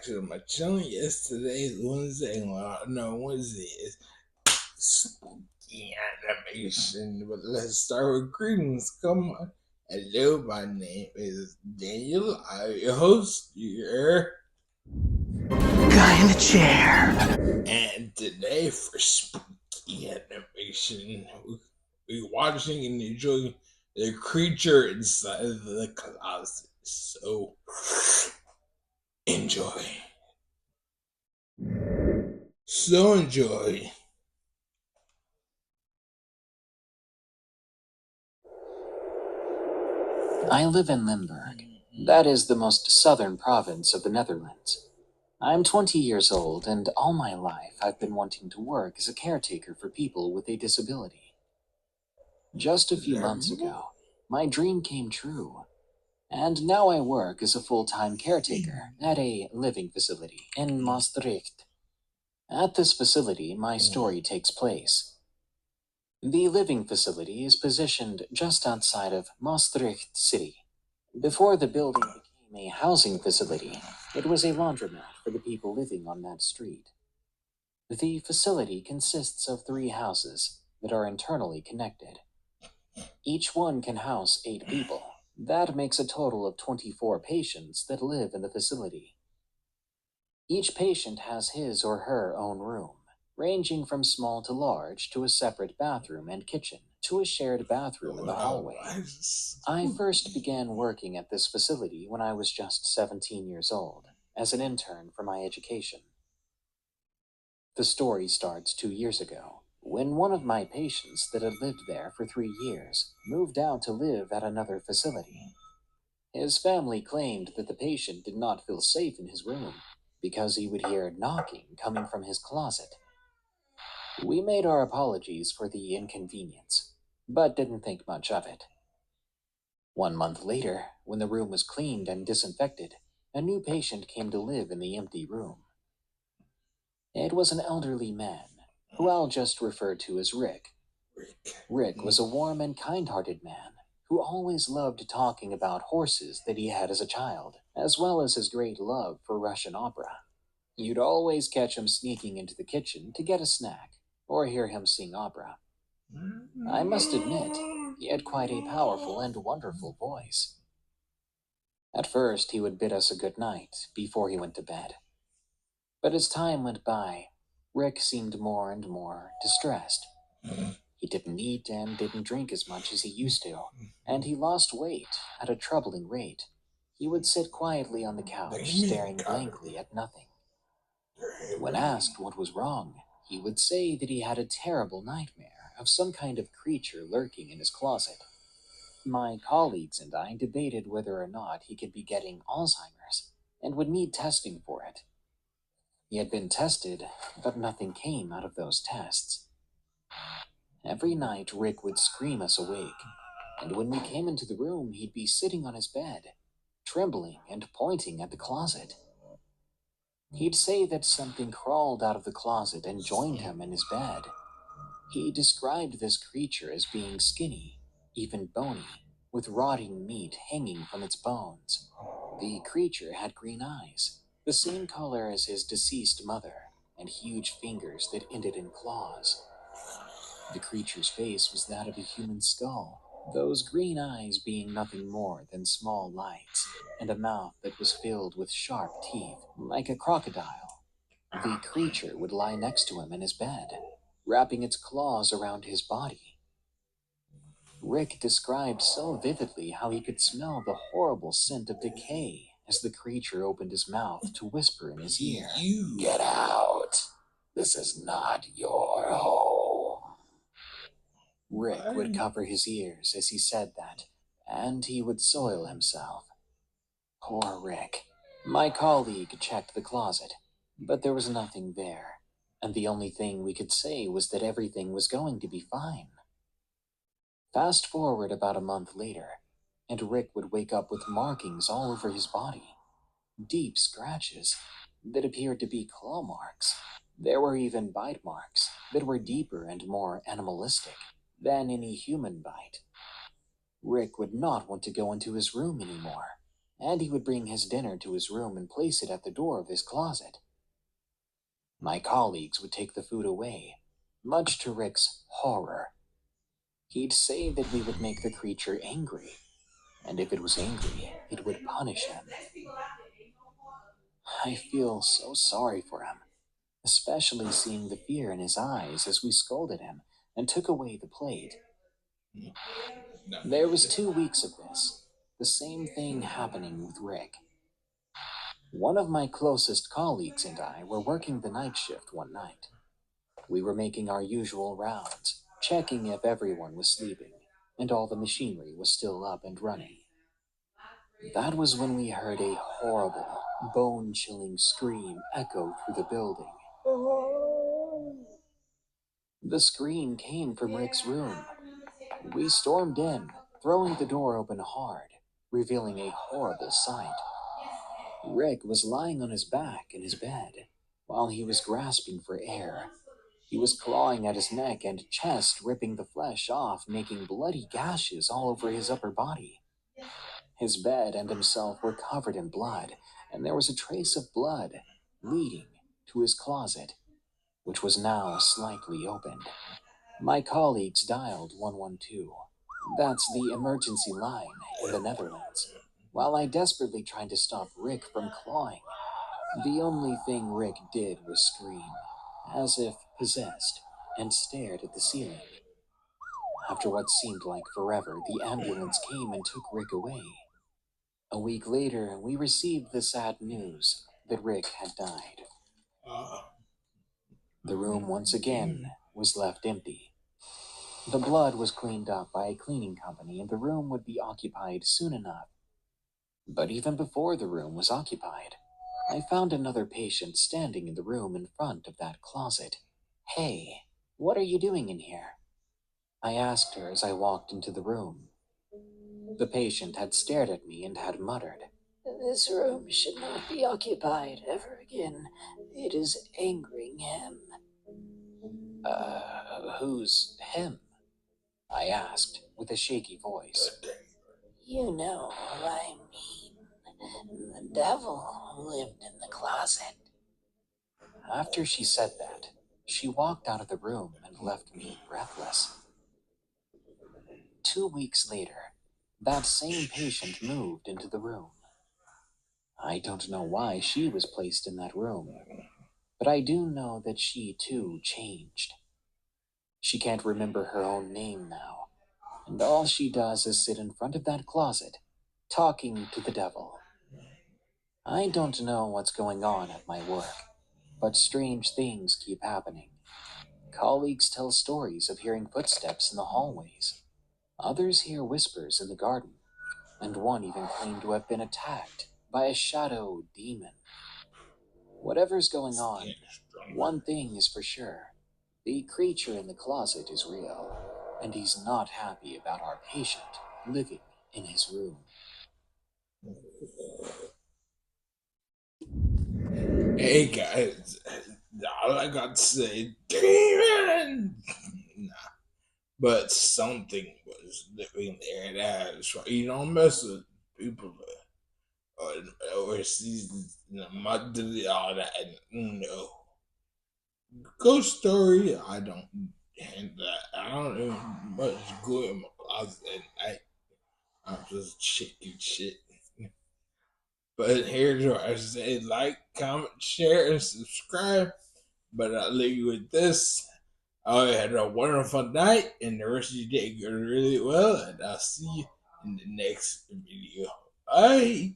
actually my channel yesterday, Wednesday, well, no, Wednesday is spooky animation. But let's start with greetings. Come on. Hello, my name is Daniel. I'm your host here. Guy in the chair. And today for spooky animation, we're watching and enjoying the creature inside the closet. So enjoy. So enjoy. I live in Limburg. That is the most southern province of the Netherlands. I'm 20 years old, and all my life I've been wanting to work as a caretaker for people with a disability. Just a few months ago, my dream came true, and now I work as a full-time caretaker at a living facility in Maastricht. At this facility, my story takes place. The living facility is positioned just outside of Maastricht City. Before the building became a housing facility, it was a laundromat for the people living on that street. The facility consists of 3 houses that are internally connected. Each one can house 8 people. That makes a total of 24 patients that live in the facility. Each patient has his or her own room, ranging from small to large, to a separate bathroom and kitchen, to a shared bathroom in the hallway. I first began working at this facility when I was just 17 years old, as an intern for my education. The story starts 2 years ago, when one of my patients that had lived there for 3 years moved out to live at another facility. His family claimed that the patient did not feel safe in his room because he would hear knocking coming from his closet. We made our apologies for the inconvenience, but didn't think much of it. 1 month later, when the room was cleaned and disinfected, a new patient came to live in the empty room. It was an elderly man, who I'll just refer to as Rick. Rick was a warm and kind-hearted man who always loved talking about horses that he had as a child, as well as his great love for Russian opera. You'd always catch him sneaking into the kitchen to get a snack, or hear him sing opera. I must admit, he had quite a powerful and wonderful voice. At first, he would bid us a good night before he went to bed. But as time went by, Rick seemed more and more distressed. He didn't eat and didn't drink as much as he used to, and he lost weight at a troubling rate. He would sit quietly on the couch, staring blankly at nothing. When asked what was wrong, he would say that he had a terrible nightmare of some kind of creature lurking in his closet. My colleagues and I debated whether or not he could be getting Alzheimer's and would need testing for it. He had been tested, but nothing came out of those tests. Every night, Rick would scream us awake, and when we came into the room, he'd be sitting on his bed, trembling and pointing at the closet. He'd say that something crawled out of the closet and joined him in his bed. He described this creature as being skinny, even bony, with rotting meat hanging from its bones. The creature had green eyes, the same color as his deceased mother, and huge fingers that ended in claws. The creature's face was that of a human skull, those green eyes being nothing more than small lights, and a mouth that was filled with sharp teeth, like a crocodile. The creature would lie next to him in his bed, wrapping its claws around his body. Rick described so vividly how he could smell the horrible scent of decay as the creature opened his mouth to whisper in his ear, "Get out! This is not your home." Rick would cover his ears as he said that, and he would soil himself. Poor Rick. My colleague checked the closet, but there was nothing there, and the only thing we could say was that everything was going to be fine. Fast forward about a month later, and Rick would wake up with markings all over his body. Deep scratches that appeared to be claw marks. There were even bite marks that were deeper and more animalistic than any human bite. Rick would not want to go into his room anymore, and he would bring his dinner to his room and place it at the door of his closet. My colleagues would take the food away, much to Rick's horror. He'd say that we would make the creature angry, and if it was angry, it would punish him. I feel so sorry for him, especially seeing the fear in his eyes as we scolded him and took away the plate. There was 2 weeks of this, the same thing happening with Rick. One of my closest colleagues and I were working the night shift one night. We were making our usual rounds, checking if everyone was sleeping and all the machinery was still up and running. That was when we heard a horrible, bone-chilling scream echo through the building. The scream came from Rick's room. We stormed in, throwing the door open hard, revealing a horrible sight. Rick was lying on his back in his bed, while he was grasping for air. He was clawing at his neck and chest, ripping the flesh off, making bloody gashes all over his upper body. His bed and himself were covered in blood, and there was a trace of blood leading to his closet, which was now slightly opened. My colleagues dialed 112. That's the emergency line in the Netherlands. While I desperately tried to stop Rick from clawing, the only thing Rick did was scream, as if possessed, and stared at the ceiling. After what seemed like forever, the ambulance came and took Rick away. A week later, we received the sad news that Rick had died. The room once again was left empty. The blood was cleaned up by a cleaning company and the room would be occupied soon enough. But even before the room was occupied, I found another patient standing in the room in front of that closet. "Hey, what are you doing in here?" I asked her as I walked into the room. The patient had stared at me and had muttered, "This room should not be occupied ever again. It is angering him." Who's him?" I asked with a shaky voice. "You know who I mean. The devil lived in the closet." After she said that, she walked out of the room and left me breathless. 2 weeks later, that same patient moved into the room. I don't know why she was placed in that room, but I do know that she too changed. She can't remember her own name now, and all she does is sit in front of that closet, talking to the devil. I don't know what's going on at my work, but strange things keep happening. Colleagues tell stories of hearing footsteps in the hallways. Others hear whispers in the garden, and one even claimed to have been attacked by a shadow demon. Whatever's going on, one thing is for sure. The creature in the closet is real, and he's not happy about our patient living in his room. Hey guys, all I got to say, demon! Nah, but something was living there. That's why you don't mess with people overseas, all that. No. Ghost story, I don't hint that. I don't even much go in my closet at night. I'm just chicken shit. But here's what I say: like, comment, share, and subscribe. But I'll leave you with this. I had a wonderful night, and the rest of your day goes really well. And I'll see you in the next video. Bye.